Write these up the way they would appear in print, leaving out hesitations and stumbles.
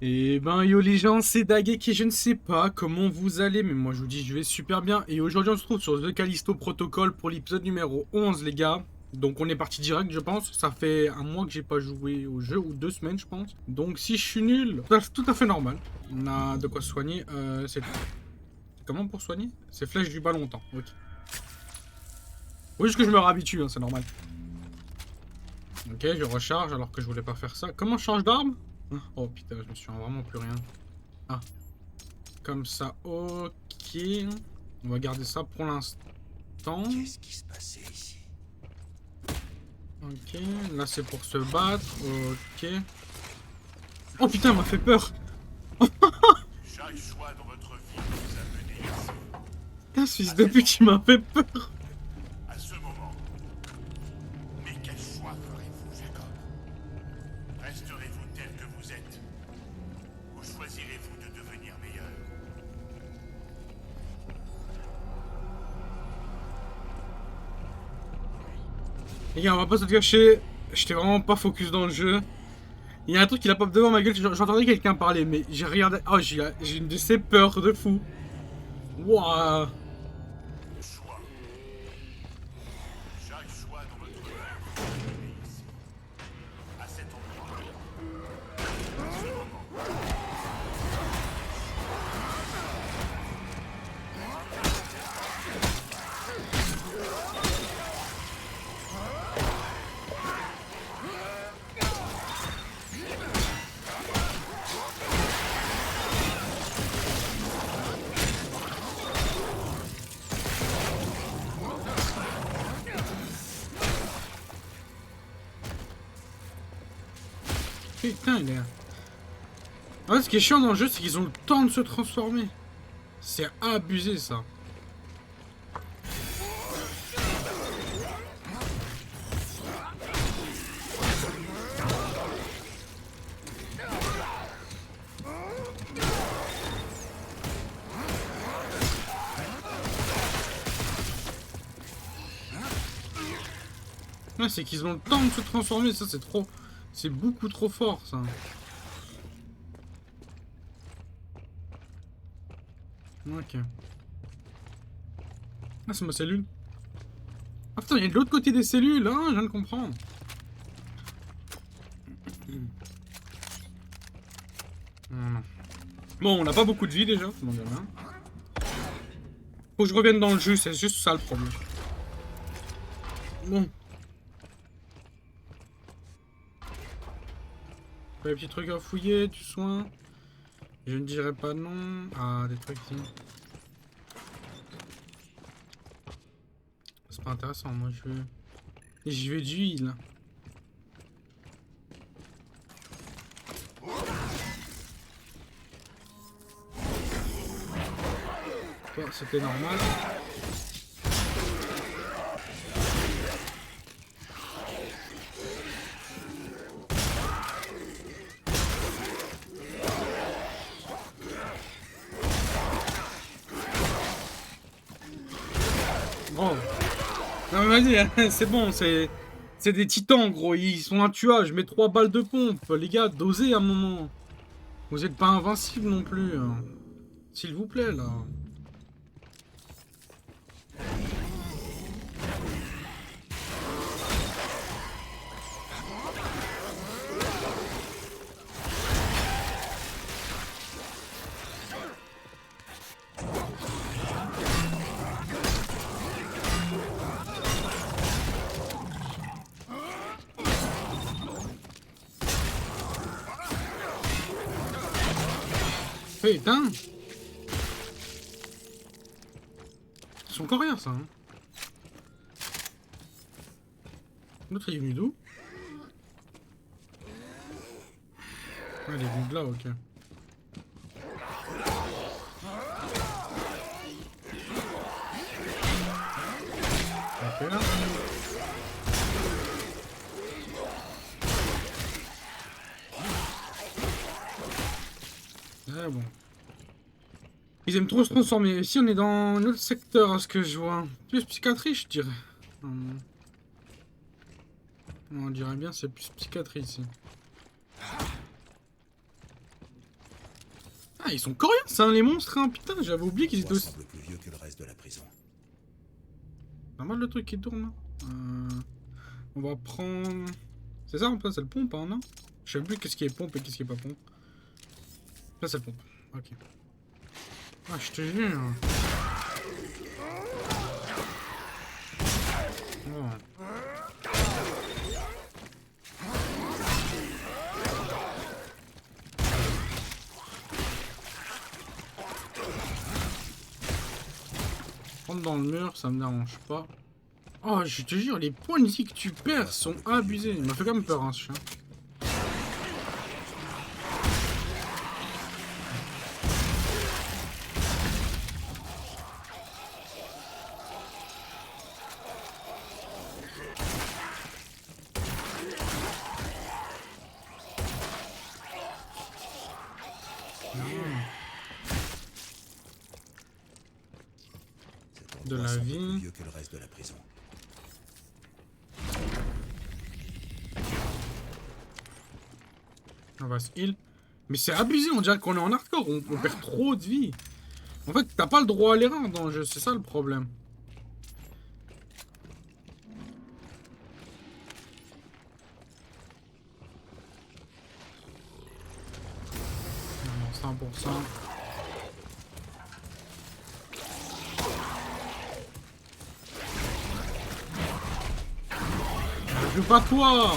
Et ben yo les gens, c'est Dagek et je ne sais pas comment vous allez, mais moi je vous dis je vais super bien. Et aujourd'hui on se trouve sur The Callisto Protocol pour l'épisode numéro 11 les gars. Donc on est parti direct je pense, ça fait un mois que j'ai pas joué au jeu, ou 2 semaines je pense. Donc si je suis nul, tout à fait normal. On a de quoi se soigner, c'est comment pour soigner? C'est flèche du bas longtemps, ok. Oui juste que je me réhabitue, hein, c'est normal. Ok, je recharge alors que je voulais pas faire ça. Comment je change d'arme? Oh putain, je me suis vraiment plus rien. Ah. Comme ça, ok. On va garder ça pour l'instant. Qu'est-ce qui se passait ici? Ok, là c'est pour se battre. Ok. Oh putain, elle m'a fait peur. Chaque choix dans votre vie vous a mené ici. Putain, ce fils de pute, il m'a fait peur. À ce moment. Mais quel choix ferez-vous, Jacob? Resterez-vous tel que vous êtes? Ou choisirez-vous de devenir meilleur? Les gars, on va pas se cacher. J'étais vraiment pas focus dans le jeu. Il y a un truc qui a pop devant ma gueule. J'entendais quelqu'un parler, mais j'ai regardé. Oh, j'ai une de ces peurs de fou. Waouh. Choix. Chaque choix dans votre vie vous a mené ici. À cet endroit. À ce moment. Putain, il est. En fait, ce qui est chiant dans le jeu, c'est qu'ils ont le temps de se transformer. C'est abusé ça. Ouais, c'est qu'ils ont le temps de se transformer, ça c'est trop. C'est beaucoup trop fort ça. Ok. Ah, c'est ma cellule. Ah putain, il y a de l'autre côté des cellules, hein, je viens de comprendre. Voilà. Bon, on n'a pas beaucoup de vie déjà, ça m'en dit rien. Faut que je revienne dans le jeu, c'est juste ça le problème. Bon. Des petits trucs à fouiller, du soin. Je ne dirais pas non. Ah, des trucs ici. C'est pas intéressant, moi je veux. Et j'y vais d'huile. Toi, c'était normal. Bon. Non mais vas-y, hein, c'est bon, c'est. C'est des titans, gros, ils sont intuables. Je mets 3 balles de pompe. Les gars, dosez un moment. Vous êtes pas invincible non plus, hein. S'il vous plaît, là. Putain. Ils sont coréens, ça, hein. L'autre, il est venu d'où? Ah, il est venu de là, ok. Ok, là. Ah, bon. Ils aiment trop se transformer. Ici, on est dans un autre secteur, à ce que je vois. Plus psychiatrie, je dirais. On dirait bien c'est plus psychiatrie ici. Ah, ils sont coriaces, hein, les monstres, hein. Putain, j'avais oublié qu'ils étaient aussi... semble plus vieux que le reste de la prison. Pas mal de trucs qui tournent, là. On va prendre... C'est ça, un peu, c'est le pompe, hein, non? Je sais plus qu'est-ce qui est pompe et qu'est-ce qui est pas pompe. Là, c'est le pompe. Ok. Ah, je te jure. Oh. Rentre dans le mur, ça me dérange pas. Oh, je te jure, les points de vie que tu perds sont abusés. Il m'a fait quand même peur, hein, ce chien. De la Plus vie. vieux que le reste de la prison. On va se heal. Mais c'est abusé, on dirait qu'on est en hardcore. On perd trop de vie. En fait, t'as pas le droit à l'erreur dans le jeu, c'est ça le problème. Non, 100%. Je veux pas toi.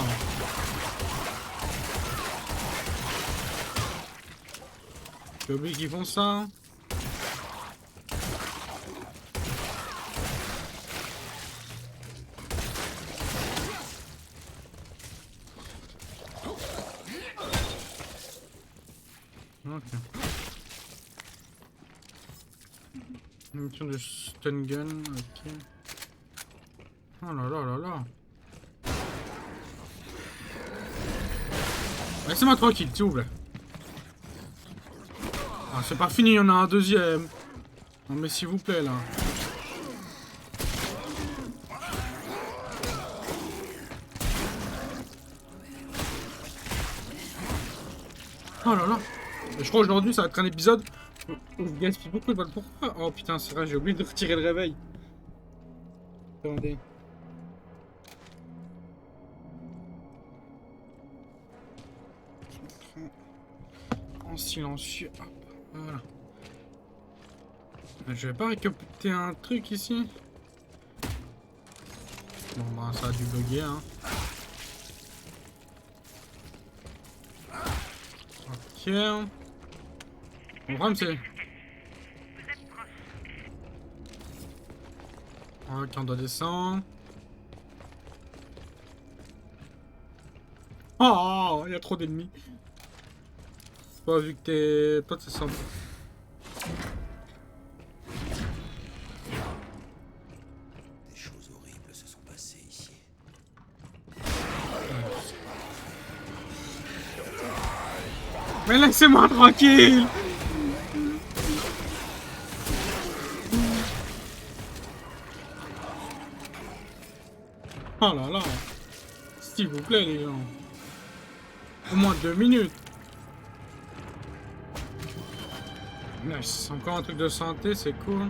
J'ai oublié qu'ils font ça. Ok. Munition de stun gun, ok. Oh là là là là. Laissez-moi tranquille, s'il vous plaît. Ah, c'est pas fini, il y en a un deuxième. Non mais s'il vous plaît, là. Oh là là. Et je crois qu'aujourd'hui, ça va être un épisode où je gaspille beaucoup de balles. Pourquoi? Oh putain, c'est vrai, j'ai oublié de retirer le réveil. Attendez. En silencieux. Hop, voilà. Je vais pas récupérer un truc ici. Bon bah ça a dû bugger hein. Ok. Mon problème c'est... Ok, on doit descendre. Oh, il y a trop d'ennemis. Toi, vu que t'es... Toi, c'est simple. Des choses horribles se sont passées ici. Mais laissez-moi tranquille. Oh là là. S'il vous plaît, les gens. Au moins 2 minutes. Nice. Encore un truc de santé, c'est cool.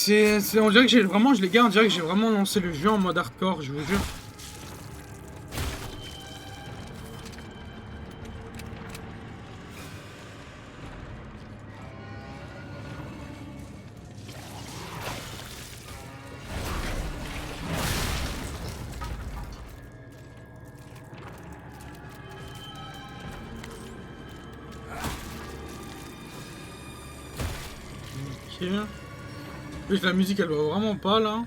Et on dirait que j'ai vraiment, les gars, on dirait que j'ai vraiment lancé le jeu en mode hardcore, je vous jure. Ok. Plus la musique elle va vraiment pas là.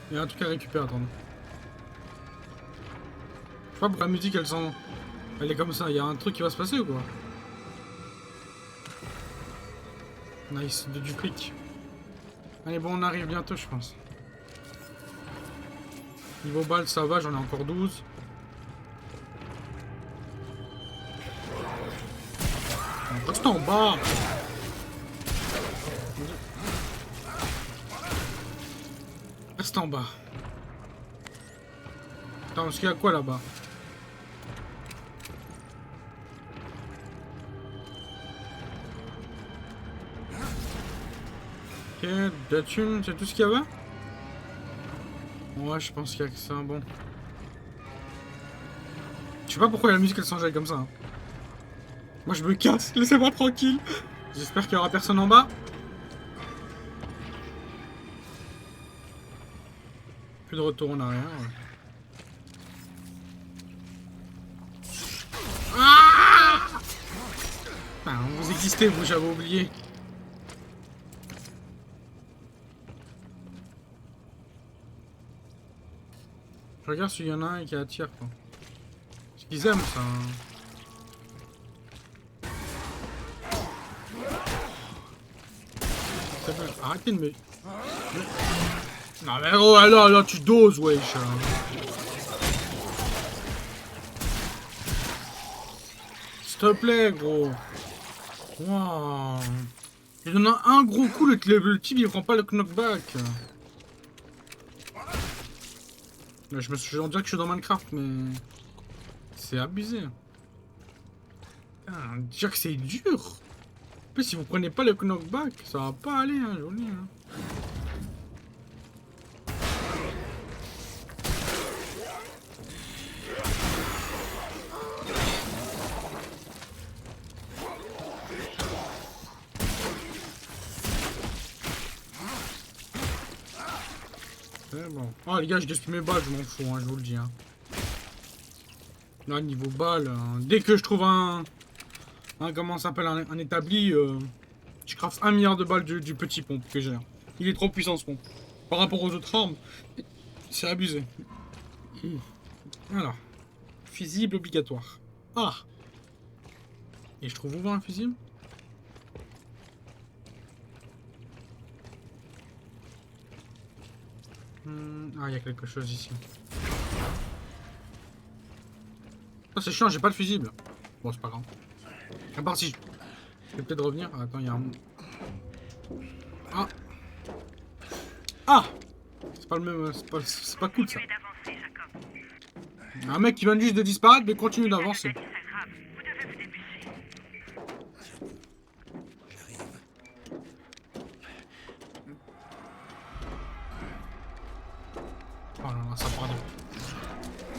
Il y a un truc à récupérer, attendez. Je sais pas pourquoi la musique elle sent... Elle est comme ça, il y a un truc qui va se passer ou quoi? Nice, du fric. Allez, bon, on arrive bientôt, je pense. Niveau balle, ça va, j'en ai encore 12. Reste en bas. Reste en bas. Attends, parce qu'il y a quoi là-bas? Ok, de la thune, c'est tout ce qu'il y avait? Ouais, je pense qu'il y a que ça, bon. Je sais pas pourquoi la musique elle s'enjaille comme ça. Hein. Moi je me casse, laissez-moi tranquille. J'espère qu'il y aura personne en bas. Plus de retour en arrière. Ouais. Ah, vous existez, vous, j'avais oublié. Je regarde s'il y en a un qui attire, quoi. Parce qu'ils aiment ça. Hein. Arrêtez de me... Non mais oh là tu doses wesh. S'il te plaît gros. Waouh. Il en a un gros coup le type il prend pas le knockback. Là, je me suis on dirait que je suis dans Minecraft mais... C'est abusé. Putain, dire que c'est dur. En plus si vous prenez pas le knockback, ça va pas aller hein, joli hein. Bon. Oh les gars, je gaspille mes balles, je m'en fous, hein, je vous le dis. Hein. Là, niveau balles, dès que je trouve comment ça s'appelle, un établi, je craft 1 milliard de balles du petit pompe que j'ai. Il est trop puissant ce pompe. Par rapport aux autres armes, c'est abusé. Alors, fusible obligatoire. Ah. Et je trouve où un fusible? Ah, il y a quelque chose ici. Ah, c'est chiant, j'ai pas le fusible. Bon, c'est pas grave. À part si je vais peut-être revenir. Ah, attends, il y a un... Ah. Ah. C'est pas le même... C'est pas cool, ça. Un mec qui vient juste de disparaître, mais continue d'avancer. Oh là là, ça part de...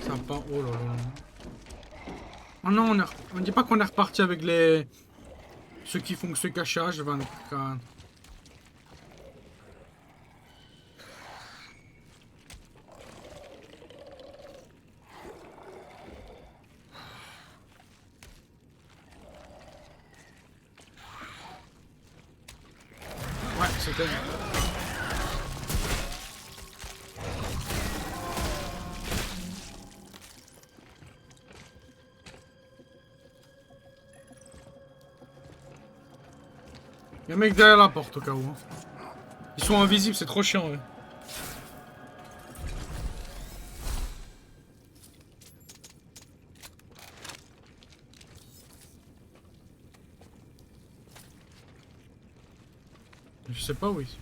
Ça part... Oh là là. Oh non, on dit pas qu'on est reparti avec les... Ceux qui font ce cachage, 24. Ouais, c'était... Il y a un mec derrière la porte au cas où. Hein. Ils sont invisibles, c'est trop chiant. Ouais. Je sais pas où ils sont.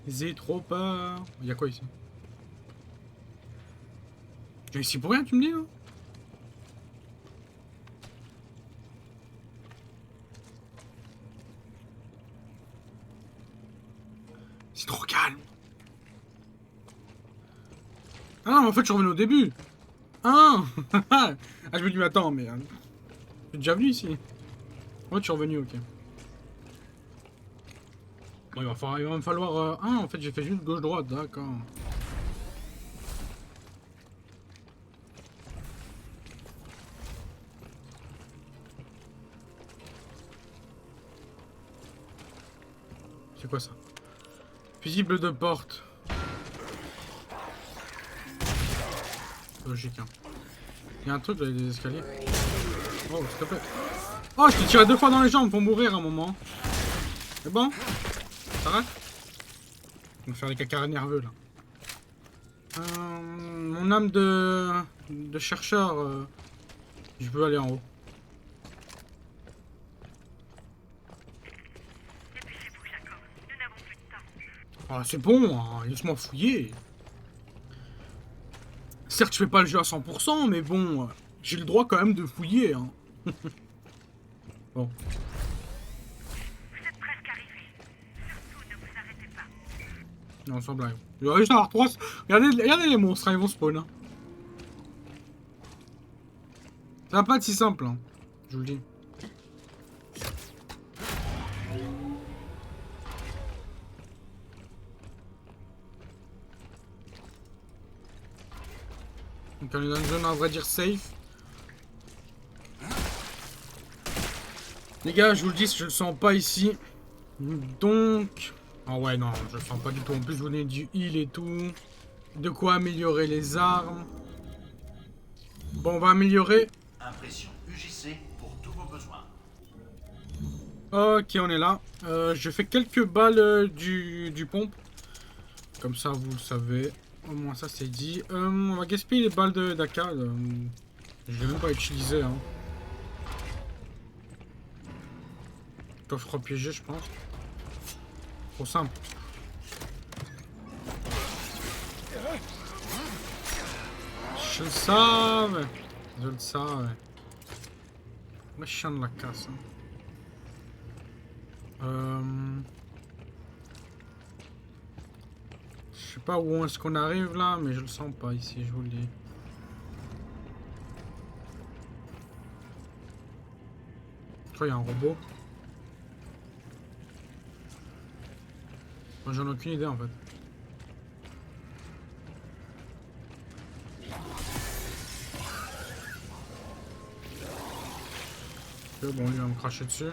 J'ai trop peur. Il y a quoi ici? Tu es ici pour rien, tu me dis hein? C'est trop calme. Ah non, mais en fait, je suis revenu au début. Ah, ah je me dis, mais attends, mais... J'ai déjà venu ici. En fait, je suis revenu, ok. Bon, il va me falloir... Ah, en fait, j'ai fait juste gauche-droite, d'accord. C'est quoi ça? Fusible de porte. Logique, hein. Il y a un truc, là, des escaliers. Oh, s'il te plaît. Oh, je t'ai tiré 2 fois dans les jambes pour mourir à un moment. C'est bon? Ça rate? On va faire les cacarets nerveux, là. Mon âme de chercheur, je veux aller en haut. Dépêchez-vous, Jacob. Nous n'avons plus de temps. Ah, c'est bon, hein, laisse-moi fouiller. Certes, je fais pas le jeu à 100%, mais bon, j'ai le droit quand même de fouiller, hein. Bon. Vous êtes presque arrivés. Surtout, ne vous arrêtez pas. Non, sans blague. Il va juste avoir 3... Regardez les monstres, hein, ils vont spawn. Hein. Ça va pas être si simple, hein. Je vous le dis. Donc on est dans une zone, à vrai dire, safe. Les gars, je vous le dis, je le sens pas ici. Donc... Ah ouais, non, je le sens pas du tout. En plus, vous venez du heal et tout. De quoi améliorer les armes. Bon, on va améliorer. Impression UJC pour tous vos besoins. Ok, on est là. Je fais quelques balles du pompe. Comme ça, vous le savez. Au moins, ça, c'est dit. On va gaspiller les balles d'AK. Je vais même pas utiliser. Hein. Coffre piégé, je pense. Trop simple. Je le savais. Je le savais. Le chien de la casse. Hein. Je sais pas où est-ce qu'on arrive là, mais je le sens pas ici, je vous le dis. Je crois qu'il y a un robot. Moi j'en ai aucune idée en fait. Ok, bon, lui va me cracher dessus. Là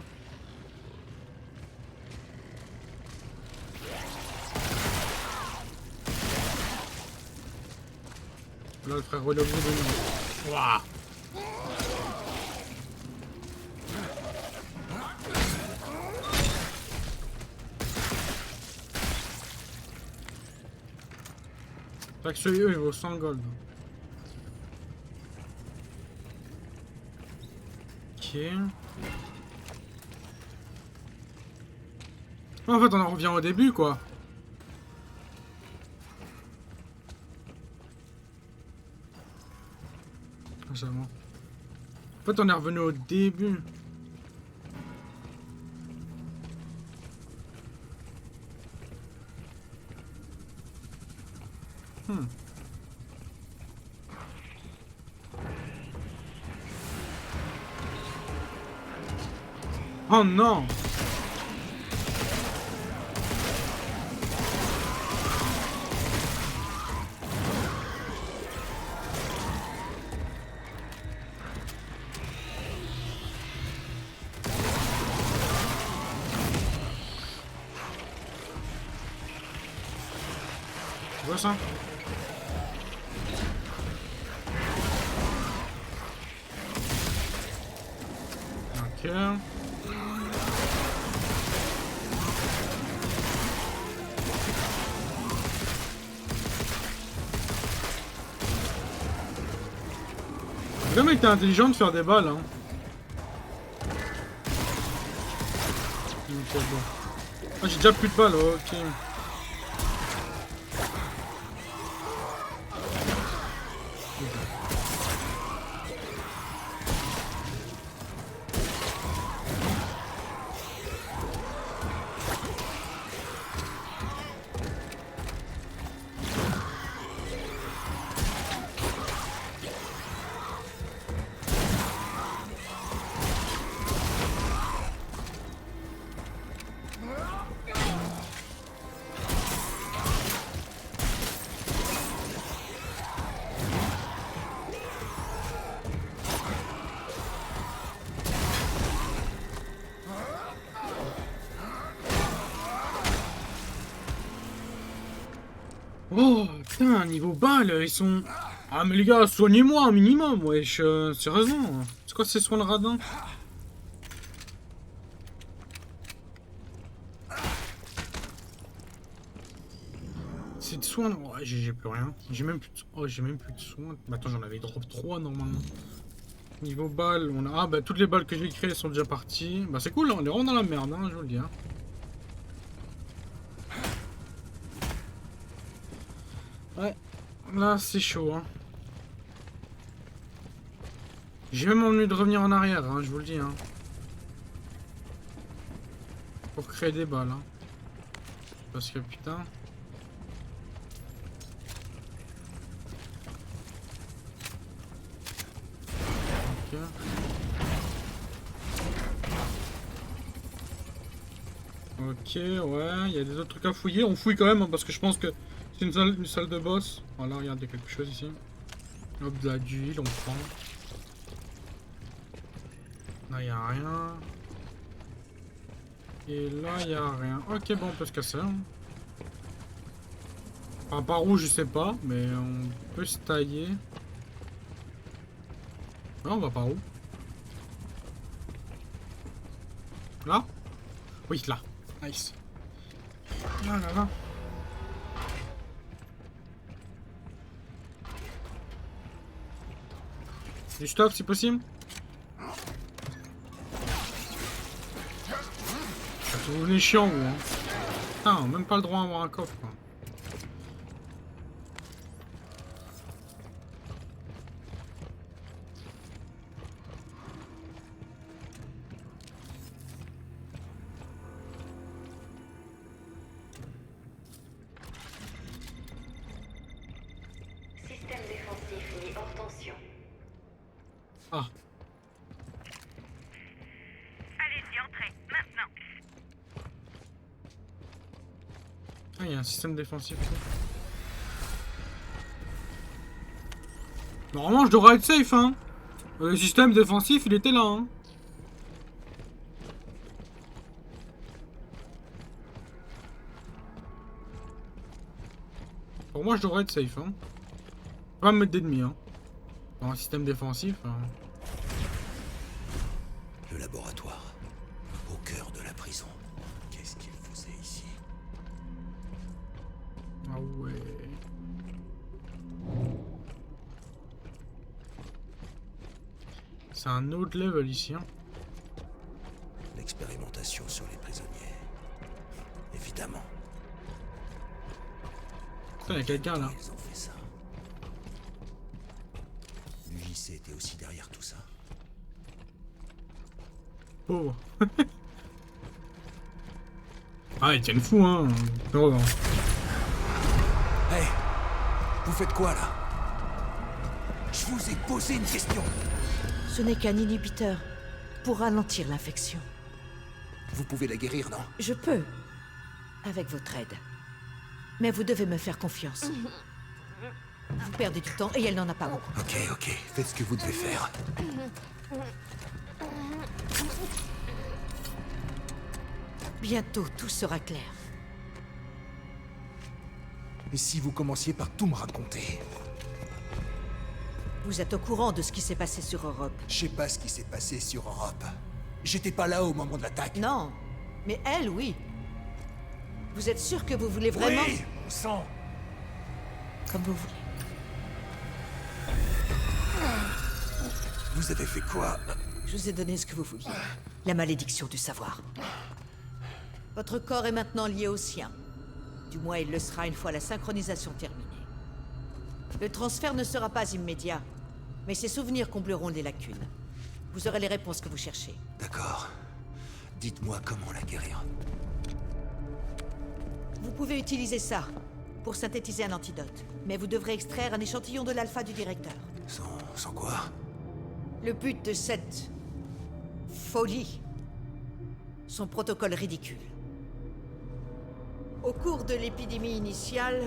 le frère relève de nous. Waouh. Fait que celui-là il vaut 100 gold. Ok. En fait on en revient au début quoi. En fait on est revenu au début. Oh non! Tu vois ça? Ok. Le mec, t'es intelligent de faire des balles, hein. Ok, bon. Ah, j'ai déjà plus de balles, ok. Oh, putain, niveau balle, ils sont... Ah mais les gars, soignez-moi un minimum, wesh, sérieusement. C'est quoi ces soins de radin? C'est de soins... Ouais, j'ai plus rien. J'ai même plus de... Oh, j'ai même plus de soins. Mais attends, j'en avais drop 3 normalement. Niveau balles, on a... Ah bah toutes les balles que j'ai créées sont déjà parties. Bah c'est cool, on est vraiment dans la merde, hein, je vous le dis. Hein. Ouais, là c'est chaud. Hein. J'ai même envie de revenir en arrière, hein, je vous le dis. Hein. Pour créer des balles. Hein. Parce que putain... Ok, ouais, il y a des autres trucs à fouiller. On fouille quand même, hein, parce que je pense que c'est une salle de boss. Voilà, regarde, il y a quelque chose ici. Hop, de la d'huile, on prend. Là, il n'y a rien. Et là, il n'y a rien. Ok, bon, on peut se casser. Hein. Enfin, par où, je sais pas, mais on peut se tailler. Là, on va par où? Là? Oui, là. Nice. Ah là là. Du stop si possible. Vous venez chiant vous hein. Putain, même pas le droit à avoir un coffre quoi. Système défensif mis hors tension. Ah. Allez-y, entrez, maintenant. Ah, il y a un système défensif. Normalement, je devrais être safe, hein. Le système défensif, il était là, hein. Pour moi, je devrais être safe, hein. Pas me mettre d'ennemis, hein. Dans un système défensif. Hein. Le laboratoire, au cœur de la prison. Qu'est-ce qu'il faisait ici? Ah ouais. C'est un autre level ici, hein. L'expérimentation sur les prisonniers. Évidemment. Putain, il y a quelqu'un là. Ils ont fait ça. L'UJC était aussi derrière tout ça. Pauvre. Ah, ils tiennent fou, hein. Heureux, hein. Hey, vous faites quoi là? Je vous ai posé une question. Ce n'est qu'un inhibiteur pour ralentir l'infection. Vous pouvez la guérir, non? Je peux, avec votre aide. Mais vous devez me faire confiance. Vous perdez du temps et elle n'en a pas beaucoup. Ok, faites ce que vous devez faire. Bientôt, tout sera clair. Et si vous commenciez par tout me raconter? Vous êtes au courant de ce qui s'est passé sur Europe? Je sais pas ce qui s'est passé sur Europe. J'étais pas là au moment de l'attaque. Non, mais elle, oui. Vous êtes sûr que vous voulez vraiment... Oui, on sent. Comme vous voulez. Vous avez fait quoi? Je vous ai donné ce que vous vouliez. La malédiction du savoir. Votre corps est maintenant lié au sien. Du moins, il le sera une fois la synchronisation terminée. Le transfert ne sera pas immédiat, mais ces souvenirs combleront les lacunes. Vous aurez les réponses que vous cherchez. D'accord. Dites-moi comment la guérir. Vous pouvez utiliser ça pour synthétiser un antidote, mais vous devrez extraire un échantillon de l'alpha du directeur. Sans quoi? Le but de cette folie, son protocole ridicule. Au cours de l'épidémie initiale,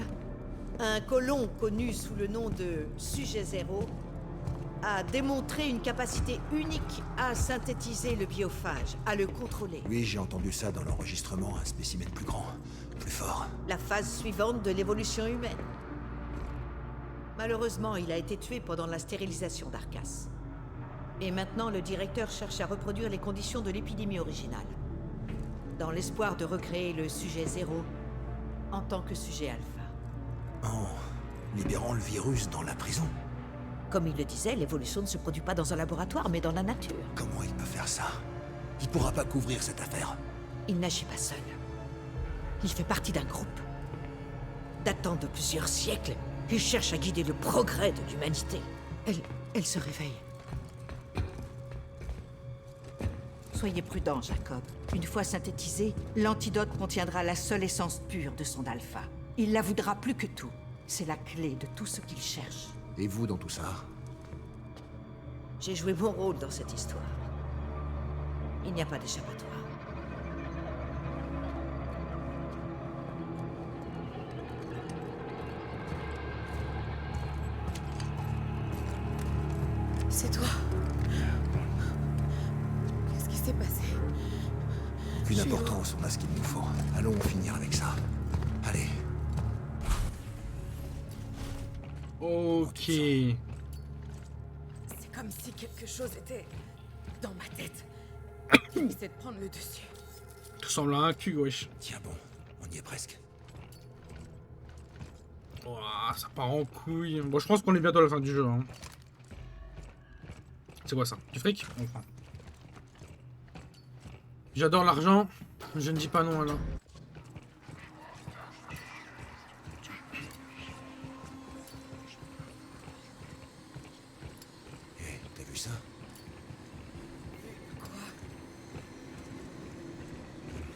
un colon connu sous le nom de Sujet Zéro a démontré une capacité unique à synthétiser le biophage, à le contrôler. Oui, j'ai entendu ça dans l'enregistrement, un spécimen plus grand, plus fort. La phase suivante de l'évolution humaine. Malheureusement, il a été tué pendant la stérilisation d'Arcas. Et maintenant, le directeur cherche à reproduire les conditions de l'épidémie originale. Dans l'espoir de recréer le sujet 0 en tant que sujet alpha. En libérant le virus dans la prison. Comme il le disait, l'évolution ne se produit pas dans un laboratoire, mais dans la nature. Comment il peut faire ça? Il pourra pas couvrir cette affaire. Il n'agit pas seul. Il fait partie d'un groupe. Datant de plusieurs siècles, il cherche à guider le progrès de l'humanité. Elle se réveille. Soyez prudent, Jacob. Une fois synthétisé, l'antidote contiendra la seule essence pure de son alpha. Il la voudra plus que tout. C'est la clé de tout ce qu'il cherche. Et vous dans tout ça? J'ai joué mon rôle dans cette histoire. Il n'y a pas d'échappatoire. C'est toi. Qu'est-ce qui s'est passé? Aucune importance, on a ce qu'il nous faut. Allons en finir avec ça. Allez. Ok. C'est comme si quelque chose était dans ma tête. J'essaie de prendre le dessus. Tu ressembles à un cul, wesh. Tiens bon, on y est presque. Ouah, ça part en couille. Bon, je pense qu'on est bientôt à la fin du jeu. Hein. C'est quoi ça? Du fric? On prend. J'adore l'argent. Je ne dis pas non alors. Hé, t'as vu ça?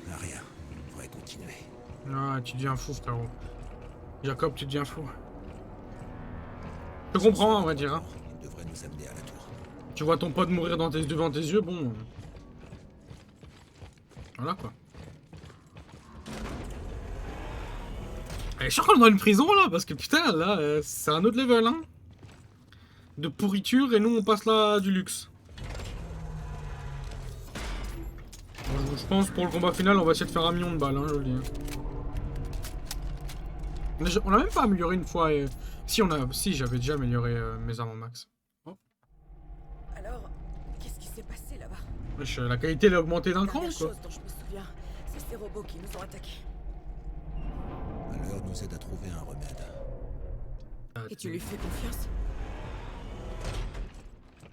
Rien. Faudrait continuer. Ah, tu deviens fou, frérot. Jacob, tu deviens fou. Je comprends, on va dire. Hein. Il devrait nous amener à la tour. Tu vois ton pote mourir devant tes yeux, bon. Voilà quoi. Et je suis encore dans une prison là, parce que putain, là, c'est un autre level, hein. De pourriture, et nous on passe là du luxe. Bon, je pense pour le combat final, on va essayer de faire 1 million de balles, hein, je le dis. On a même pas amélioré une fois. Si, j'avais déjà amélioré mes armes en max. Alors, qu'est-ce qui s'est passé là-bas? Wesh, la qualité elle a augmenté d'un La cran, dernière quoi. chose dont je me souviens, c'est ces robots qui nous ont attaqués. L'heure nous aide à trouver un remède. Et tu lui fais confiance?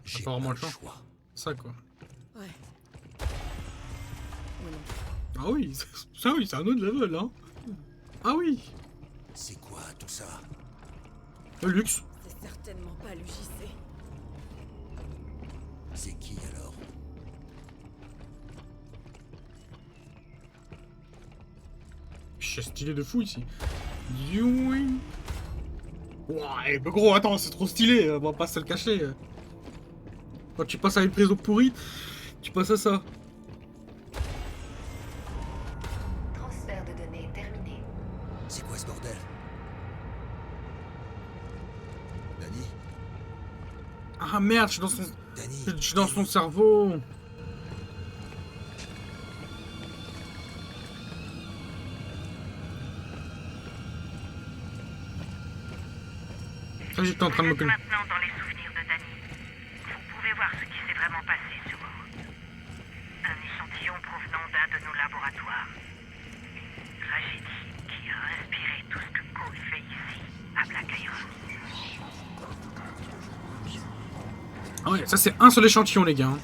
J'ai pas vraiment pas le le choix. choix. Ça quoi. Ouais. Moi non. Ah oui, ça oui, c'est un autre level, hein. Ah oui, C'est quoi tout ça? le luxe. C'est certainement pas l'UJC. C'est qui alors? C'est stylé de fou ici. Yoing. Ouais, mais gros, attends, c'est trop stylé, on va pas se le cacher. Quand tu passes à une prison pourrie, tu passes à ça. Transfert de données terminé. C'est quoi ce bordel? Danny? Ah merde, je suis dans son, Danny? je suis dans son cerveau. Ça, j'étais en train de me Vous êtes connecter. maintenant dans les souvenirs de Danny. Vous pouvez voir ce qui s'est vraiment passé sur vous. Un échantillon provenant d'un de nos laboratoires. Une tragédie qui a inspiré tout ce que Cole fait ici, à Black Iron. Ah ouais, ça c'est un seul échantillon, les gars. Hein.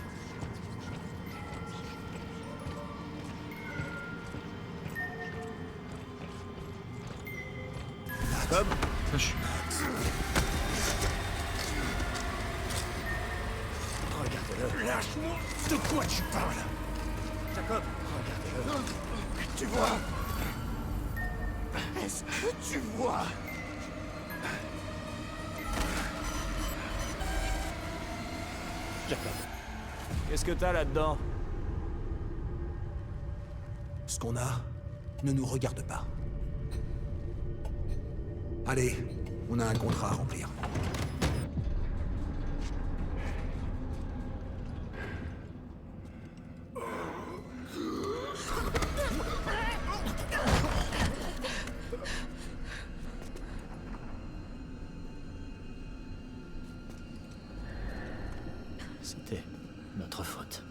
Jacob? Ça, je- Regarde-le. Lâche-moi! De quoi tu parles? Jacob, regarde-le. Tu vois? Est-ce que tu vois? Jacob, qu'est-ce que t'as là-dedans? Ce qu'on a ne nous regarde pas. Allez, on a un contrat à remplir. C'était notre faute.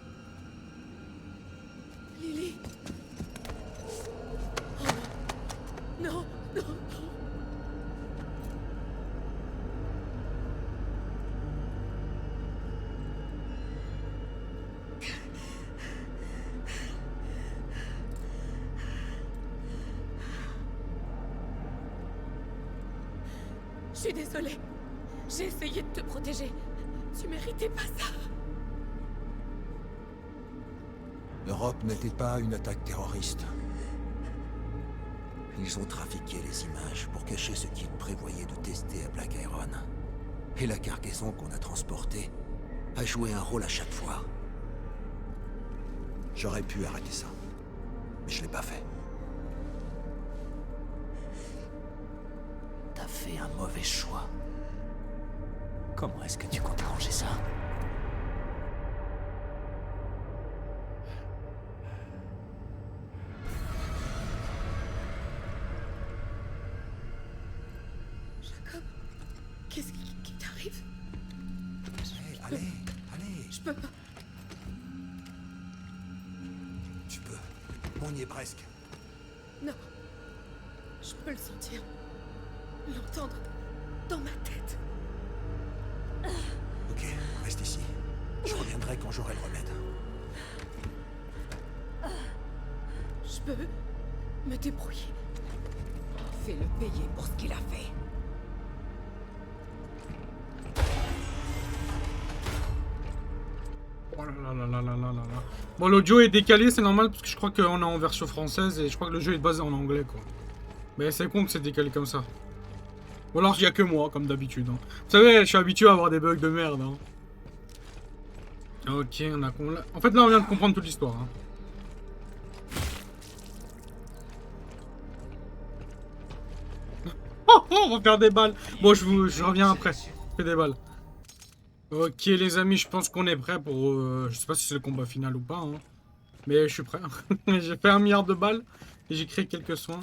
Lily. Oh non. Non, non, non. Je suis désolée. J'ai essayé de te protéger. Tu méritais pas ça. L'Europe n'était pas une attaque terroriste. Ils ont trafiqué les images pour cacher ce qu'ils prévoyaient de tester à Black Iron. Et la cargaison qu'on a transportée a joué un rôle à chaque fois. J'aurais pu arrêter ça, mais je l'ai pas fait. T'as fait un mauvais choix. Comment est-ce que tu comptes ranger ça? Jacob, qu'est-ce qui t'arrive? Allez, allez, Je peux pas. tu peux. On y est presque. Non. Je peux le sentir. L'entendre dans ma tête. Ok, reste ici. Je reviendrai quand j'aurai le remède. Je peux me débrouiller. Fais-le payer pour ce qu'il a fait. Oh là là là là là là là. Bon, l'audio est décalé, c'est normal parce que je crois qu'on est en version française et je crois que le jeu est basé en anglais quoi. Mais c'est con que c'est décalé comme ça. Ou alors il y a que moi, comme d'habitude. Hein. Vous savez, je suis habitué à avoir des bugs de merde. Hein. Ok, on a... En fait, là, on vient de comprendre toute l'histoire. Hein. Oh, oh, on va faire des balles. Bon, je reviens après. Je fais des balles. Ok, les amis, je pense qu'on est prêt pour... je sais pas si c'est le combat final ou pas. Hein. Mais je suis prêt. J'ai fait 1 milliard de balles et j'ai créé quelques soins.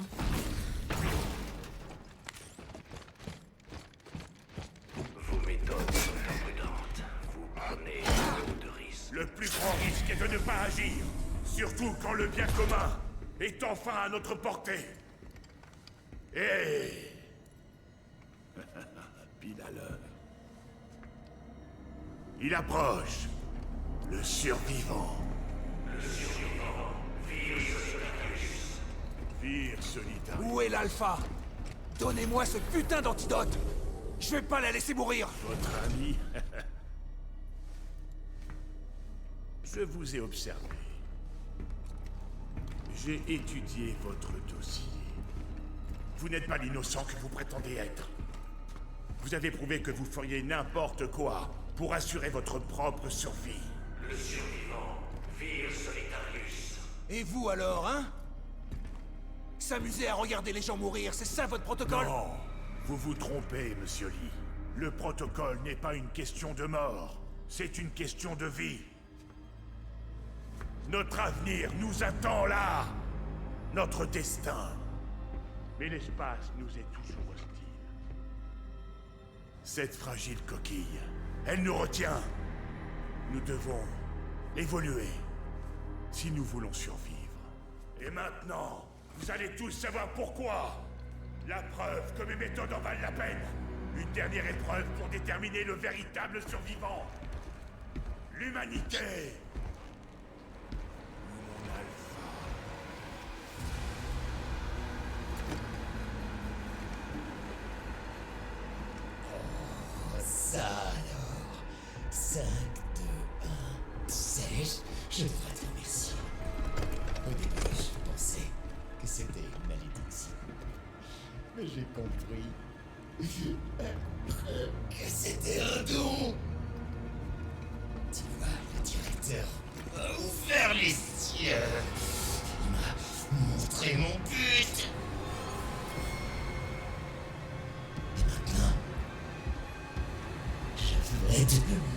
Le plus grand risque est de ne pas agir, surtout quand le bien commun est enfin à notre portée. Et... pile à l'heure. Il approche. Le survivant. Vir Solitarius. Où est l'Alpha? Donnez-moi ce putain d'antidote. Je vais pas la laisser mourir. Votre ami. Je vous ai observé. J'ai étudié votre dossier. Vous n'êtes pas l'innocent que vous prétendez être. Vous avez prouvé que vous feriez n'importe quoi pour assurer votre propre survie. Le survivant, Vir Solitarius. Et vous alors, hein? S'amuser à regarder les gens mourir, c'est ça votre protocole? Non, vous vous trompez, monsieur Lee. Le protocole n'est pas une question de mort, c'est une question de vie. Notre avenir nous attend là. Notre destin. Mais l'espace nous est toujours hostile. Cette fragile coquille, elle nous retient. Nous devons évoluer si nous voulons survivre. Et maintenant, vous allez tous savoir pourquoi. La preuve que mes méthodes en valent la peine. Une dernière épreuve pour déterminer le véritable survivant. L'humanité. Mon alpha. Ça alors. 5, 2, 1, sais-je? Je devrais te remercier. Au début, je pensais que c'était une malédiction. Mais j'ai compris que c'était un don. Tu vois, le directeur a ouvert les yeux. Il m'a montré mon but. Et maintenant, je vais te le montrer.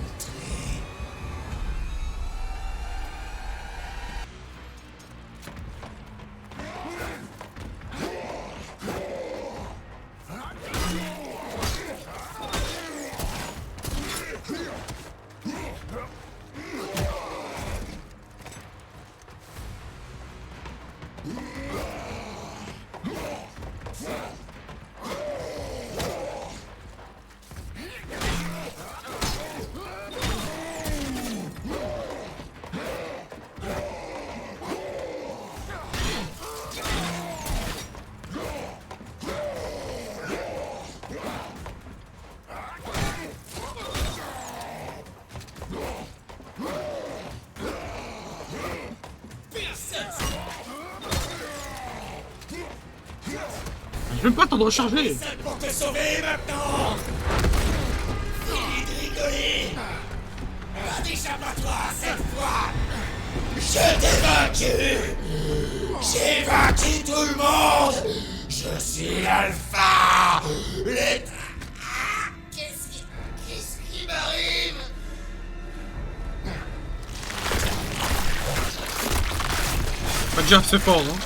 J'ai même pas le temps de recharger. Seul pour te sauver maintenant. Fini de rigoler. Pas d'échappatoire cette fois. Je t'ai vaincu. J'ai vaincu tout le monde. Je suis l'alpha. Qu'est-ce qui m'arrive? Bah, déjà, c'est fort, hein.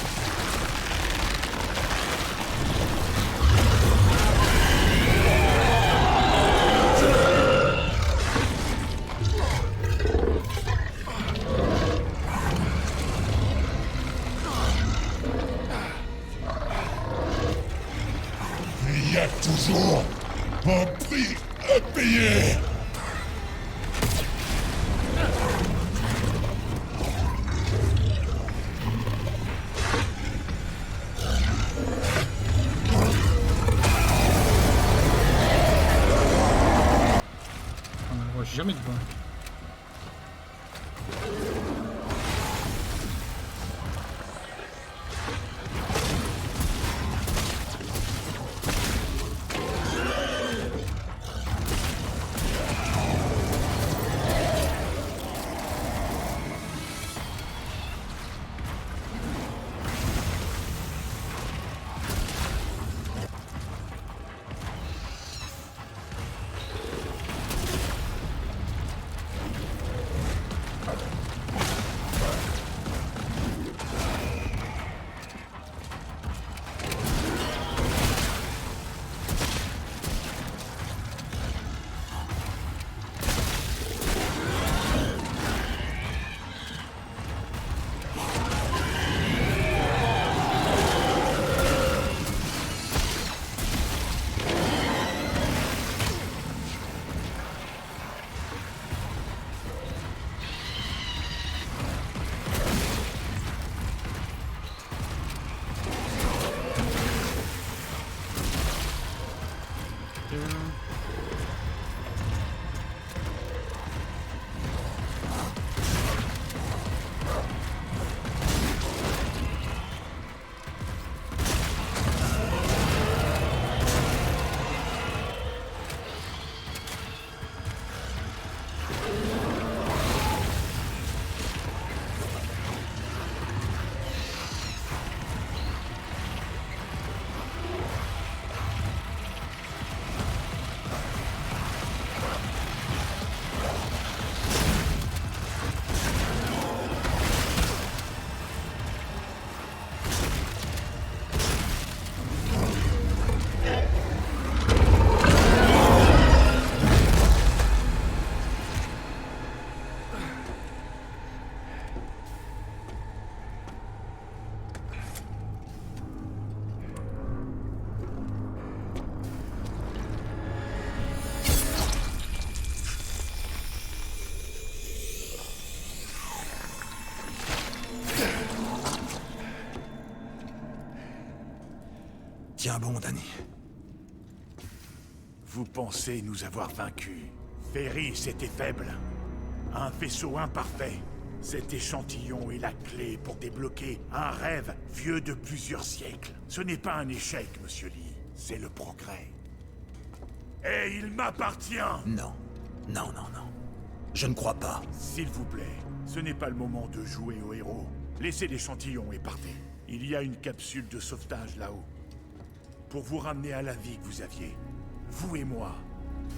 Il y a toujours un prix à payer. On ne voit jamais de point. Tiens bon, Danny. Vous pensez nous avoir vaincus. Ferris était faible. Un vaisseau imparfait. Cet échantillon est la clé pour débloquer un rêve vieux de plusieurs siècles. Ce n'est pas un échec, Monsieur Lee. C'est le progrès. Et il m'appartient! Non. Non, non, non. Je ne crois pas. S'il vous plaît, ce n'est pas le moment de jouer au héros. Laissez l'échantillon et partez. Il y a une capsule de sauvetage là-haut. Pour vous ramener à la vie que vous aviez. Vous et moi,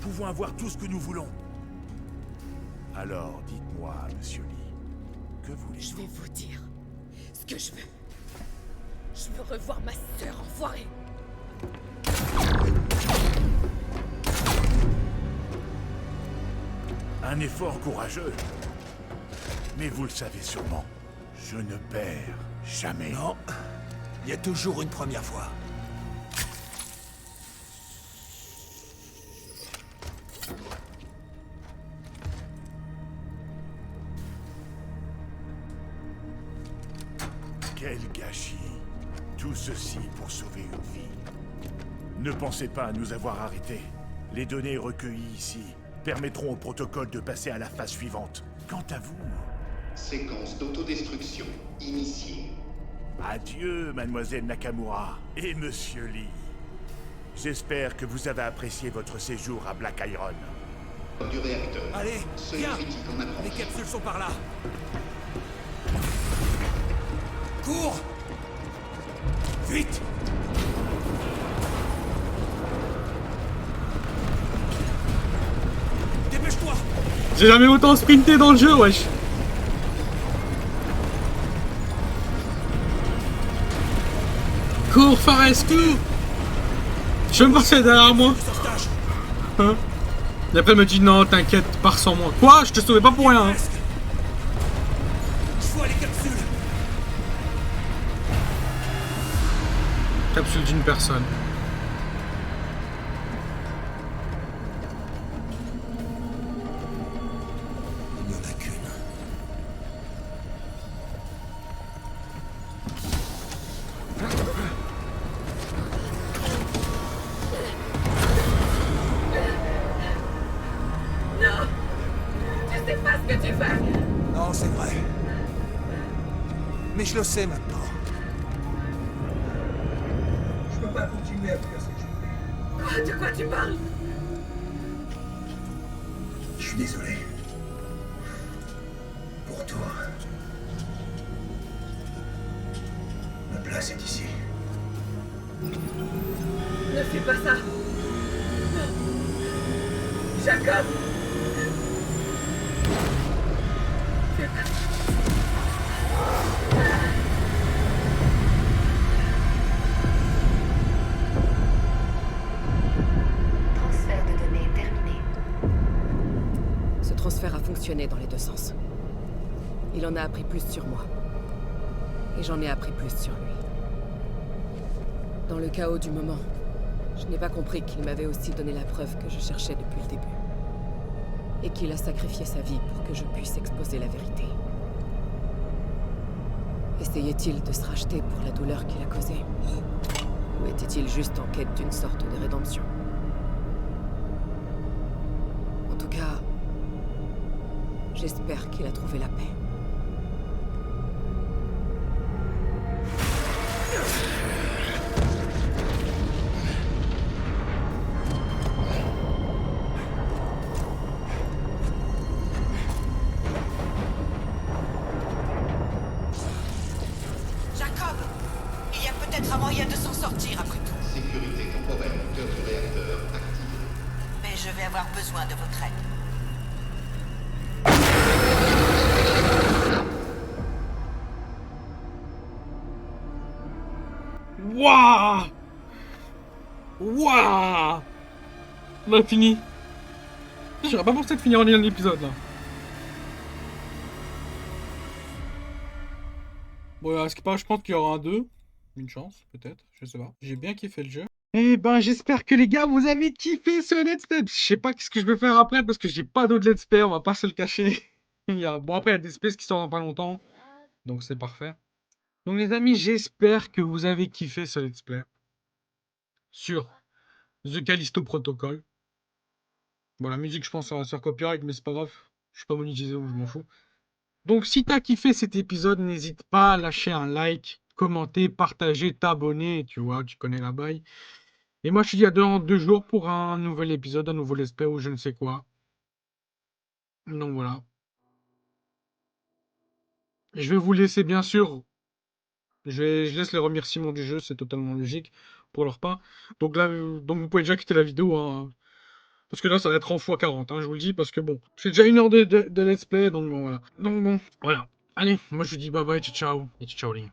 pouvons avoir tout ce que nous voulons. Alors, dites-moi, Monsieur Lee, que voulez-vous? Je vais vous dire ce que je veux. Je veux revoir ma sœur enfoirée. Un effort courageux. Mais vous le savez sûrement, je ne perds jamais. Non. Il y a toujours une première fois. Quel gâchis. Tout ceci pour sauver une vie. Ne pensez pas à nous avoir arrêtés. Les données recueillies ici permettront au protocole de passer à la phase suivante. Quant à vous... Séquence d'autodestruction initiée. Adieu, mademoiselle Nakamura et monsieur Lee. J'espère que vous avez apprécié votre séjour à Black Iron. Du réacteur. Allez, Seuil viens. critique en approche. Les capsules sont par là. Cours. Vite. Dépêche-toi. J'ai jamais autant sprinté dans le jeu, wesh. Cours, Fares, cours. Je me passais derrière moi. Hein? Et après elle me dit non, t'inquiète, pars sans moi. Quoi? Je te sauvais pas pour rien. Hein. Je vois les capsules. Capsule d'une personne. Il n'y en a qu'une. Tu sais pas ce que tu fais. Non, c'est vrai. Mais je le sais maintenant. Je peux pas continuer à faire ce que je fais. De quoi tu parles? Je suis désolé. Pour toi. Ma place est ici. Ne fais pas ça. Jacob. Transfert de données terminé. Ce transfert a fonctionné dans les deux sens. Il en a appris plus sur moi. Et j'en ai appris plus sur lui. Dans le chaos du moment, je n'ai pas compris qu'il m'avait aussi donné la preuve que je cherchais depuis le début. Et qu'il a sacrifié sa vie pour que je puisse exposer la vérité. Essayait-il de se racheter pour la douleur qu'il a causée? Ou était-il juste en quête d'une sorte de rédemption? En tout cas, j'espère qu'il a trouvé la paix. Jacob, il y a peut-être un moyen de s'en sortir après tout. Sécurité temporelle. Cœur du réacteur activé. Mais je vais avoir besoin de votre aide. Wouah! Wouah! On a fini. J'aurais pas pensé de finir en ayant l'épisode là. Bon, à ce qui paraît, je pense qu'il y aura un 2. Une chance, peut-être. Je sais pas. J'ai bien kiffé le jeu. Eh ben, j'espère que les gars, vous avez kiffé ce let's play. Je sais pas ce que je vais faire après parce que j'ai pas d'autres let's play. On va pas se le cacher. Bon, après, il y a des spaces qui sortent dans pas longtemps. Donc, c'est parfait. Donc, les amis, j'espère que vous avez kiffé ce let's play. Sur The Callisto Protocol. Bon, la musique, je pense, ça va se faire copyright, mais c'est pas grave. Je suis pas monétisé, donc je m'en fous. Donc, si t'as kiffé cet épisode, n'hésite pas à lâcher un like, commenter, partager, t'abonner, tu vois, tu connais la baille. Et moi, je te dis à dans 2 jours pour un nouvel épisode, un nouveau let's play ou je ne sais quoi. Donc voilà. Je vais vous laisser, bien sûr. Je laisse les remerciements du jeu, c'est totalement logique pour leur part. Donc là, donc vous pouvez déjà quitter la vidéo, hein. Parce que là, ça va être en x40, hein, je vous le dis, parce que bon, c'est déjà 1 heure de let's play, donc bon, voilà. Donc bon, voilà. Allez, moi je vous dis bye bye, ciao, ciao, et ciao les gars.